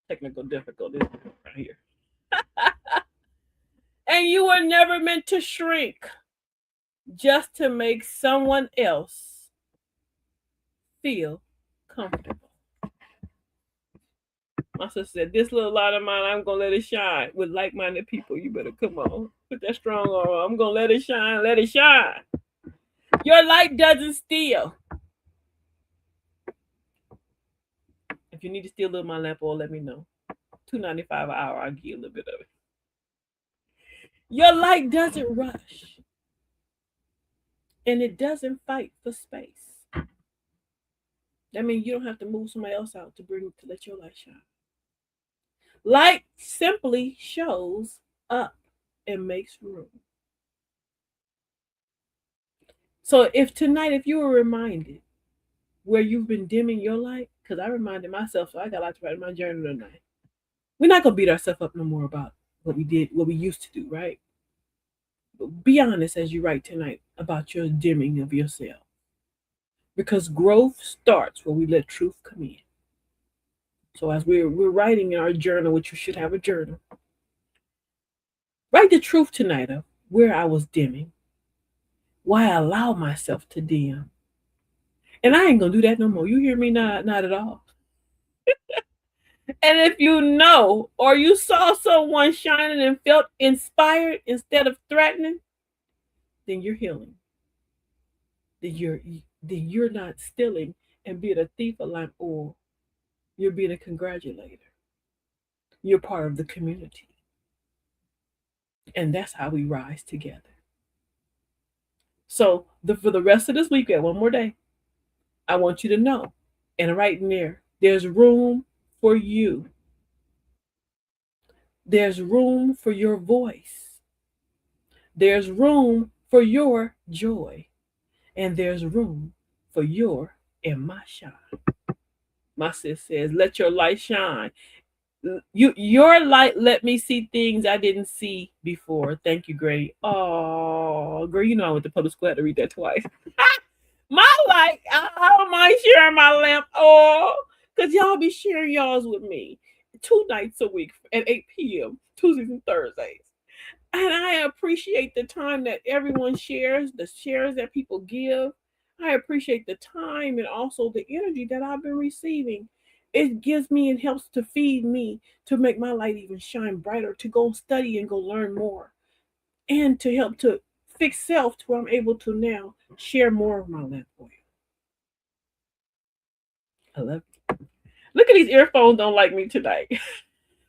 Technical difficulties right here. And you were never meant to shrink just to make someone else feel comfortable. My sister said, "This little light of mine, I'm gonna let it shine." With like-minded people, you better come on, put that strong arm on. I'm gonna let it shine. Let it shine. Your light doesn't steal. If you need to steal a little of my lamp oil, let me know. $2.95 an hour. I'll give you a little bit of it. Your light doesn't rush, and it doesn't fight for space. That means you don't have to move somebody else out to let your light shine. Light simply shows up and makes room. So if you were reminded where you've been dimming your light, because I reminded myself, so I got a lot to write in my journal tonight. We're not gonna beat ourselves up no more about what we used to do, right? But be honest as you write tonight about your dimming of yourself. Because growth starts when we let truth come in. So as we're writing in our journal, which you should have a journal, write the truth tonight of where I was dimming, why I allow myself to dim. And I ain't gonna do that no more. You hear me? Not at all. And if you know or you saw someone shining and felt inspired instead of threatening, then you're healing. Then you're not stealing and being a thief of lamp oil. You're being a congratulator. You're part of the community. And that's how we rise together. So for the rest of this weekend, one more day, I want you to know, and right in there's room for you. There's room for your voice. There's room for your joy. And there's room for your and my shine. My sis says, let your light shine. Your light let me see things I didn't see before. Thank you, Granny. Oh, girl, you know I went to public school. I had to read that twice. My light, I don't mind sharing my lamp. Oh, because y'all be sharing y'all's with me 2 nights a week at 8 p.m., Tuesdays and Thursdays. And I appreciate the time that everyone shares, the shares that people give. I appreciate the time and also the energy that I've been receiving. It gives me and helps to feed me to make my light even shine brighter, to go study and go learn more, and to help to fix self to where I'm able to now share more of my lamp oil. I love you. Look at these earphones don't like me tonight.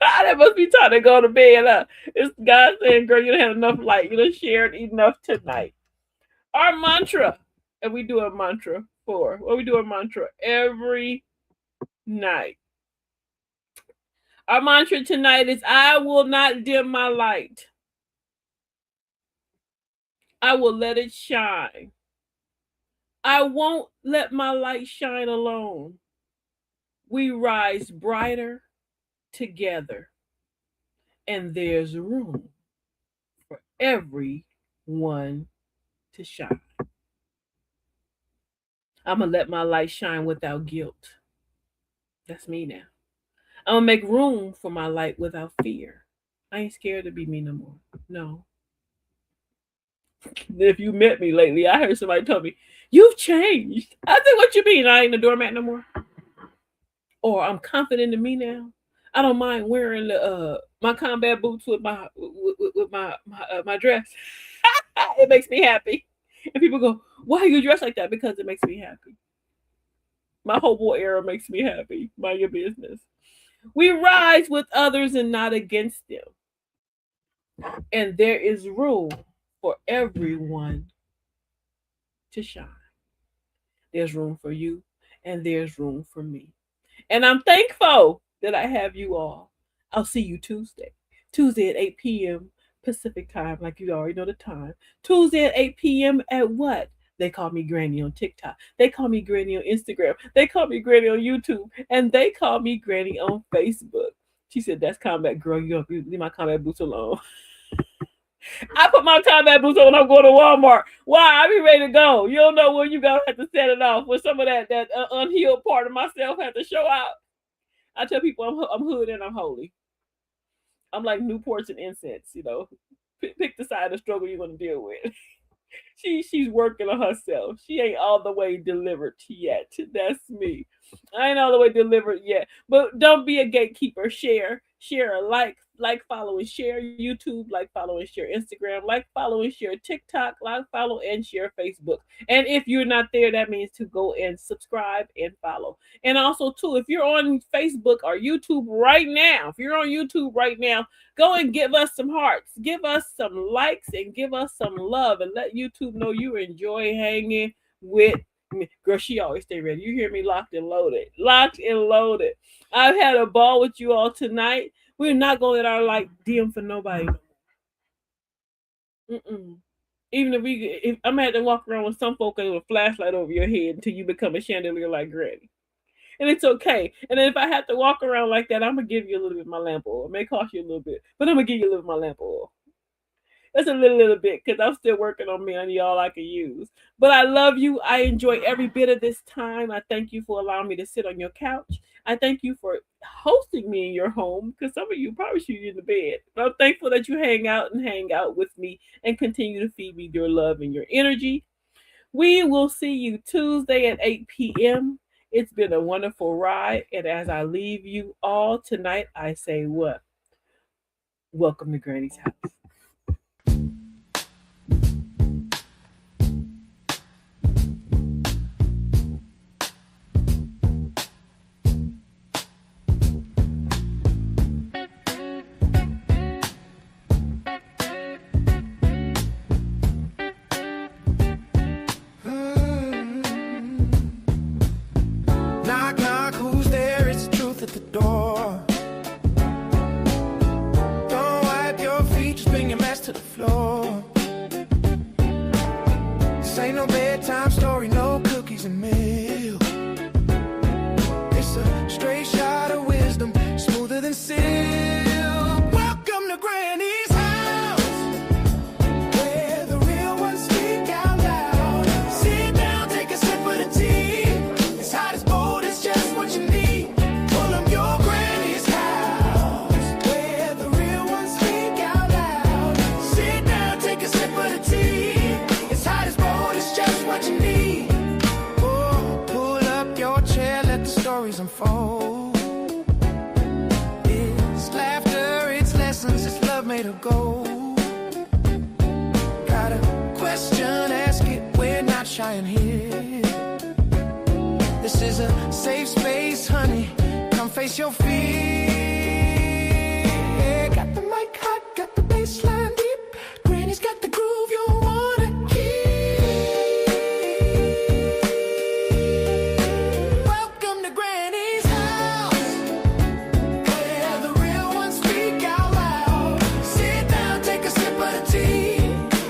That must be time to go to bed. It's God saying, girl, you don't have enough light. You don't shared enough tonight. Our mantra, and we do a mantra we do a mantra every night. Our mantra tonight is, I will not dim my light. I will let it shine. I won't let my light shine alone. We rise brighter together, and there's room for everyone to shine. I'm going to let my light shine without guilt. That's me now. I'm going to make room for my light without fear. I ain't scared to be me no more. No. If you met me lately, I heard somebody tell me, you've changed. I said, what you mean? I ain't a doormat no more? Or I'm confident in me now. I don't mind wearing my combat boots with my dress. It makes me happy. And people go, why you dress like that? Because it makes me happy. My whole boy era makes me happy. Mind your business. We rise with others and not against them. And there is room for everyone to shine. There's room for you, and there's room for me. And I'm thankful that I have you all. I'll see you Tuesday at 8 p.m. Pacific time, like you already know the time. Tuesday at 8 p.m. at what? They call me Granny on TikTok. They call me Granny on Instagram. They call me Granny on YouTube. And they call me Granny on Facebook. She said, that's combat, girl. You leave my combat boots alone. I put my combat boots on when I'm going to Walmart. Why? I be ready to go. You don't know when you gotta have to set it off. When some of that unhealed part of myself has to show out. I tell people I'm hood and I'm holy. I'm like Newports and incense. Pick the side of the struggle you're gonna deal with. She's working on herself. She ain't all the way delivered yet. That's me. I ain't all the way delivered yet. But don't be a gatekeeper. Share, like, follow, and share YouTube, like, follow, and share Instagram, like, follow, and share TikTok, like, follow, and share Facebook. And if you're not there, that means to go and subscribe and follow. And also, too, if you're on Facebook or YouTube right now, if you're on YouTube right now, go and give us some hearts, give us some likes, and give us some love, and let YouTube know you enjoy hanging with me. Girl, she always stay ready. You hear me? Locked and loaded. Locked and loaded. I've had a ball with you all tonight. We're not going to let our light dim for nobody. Mm-mm. Even if I'm going to have to walk around with some folk with a flashlight over your head until you become a chandelier like Granny. And it's okay. And then if I have to walk around like that, I'm going to give you a little bit of my lamp oil. It may cost you a little bit, but I'm going to give you a little of my lamp oil. That's a little bit, because I'm still working on me. I need all I can use. But I love you. I enjoy every bit of this time. I thank you for allowing me to sit on your couch. I thank you for hosting me in your home, because some of you probably should be in the bed. But I'm thankful that you hang out with me and continue to feed me your love and your energy. We will see you Tuesday at 8 p.m. It's been a wonderful ride. And as I leave you all tonight, I say what? Welcome to Granny's house.
Knock, knock, who's there? It's the truth at the door. Don't wipe your feet, just bring your mess to the floor. This ain't no bedtime story, no cookies and milk. It's a straight shot of wisdom, smoother than silk. Welcome to Granny's house, where the real ones speak out loud. Sit down, take a sip of the tea. It's hot as bold, it's just what you need. Pull up your Granny's house, where the real ones speak out loud. Sit down, take a sip of the tea. It's hot as bold, it's just what you need. Oh, pull up your chair, let the stories unfold. It's laughter, it's lessons, it's love made of gold. Got a question, ask it, we're not shy in here. This is a safe space, honey, come face your fear. Got the mic hot, got the bass line deep. Granny's got the groove you wanna keep. Welcome to Granny's house, where the real ones speak out loud. Sit down, take a sip of the tea.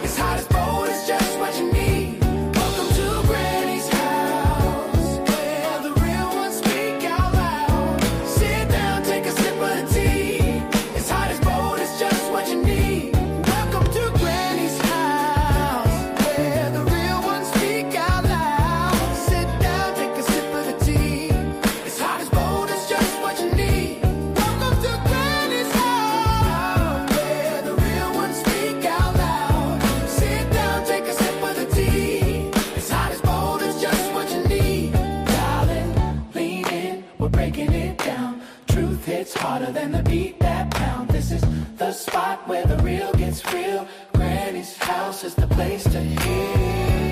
It's hot as bold, it's just what you need. Welcome to Granny's house, where the real ones speak out loud. Sit down, take a sip of the tea. It's hot as bold, it's just what you need. Welcome to Granny's house, where the real ones speak out loud. Sit down, take a sip of the tea. It's hot as bold, it's just what you need. Welcome to Granny's house, where the real ones speak out loud. Sit down, take a sip of the tea. It's hot as bold, it's just what you need. Darling, lean in, we're breaking it down. Truth hits harder than the beat that pound. This is the spot where the real gets real. Granny's house is the place to hear.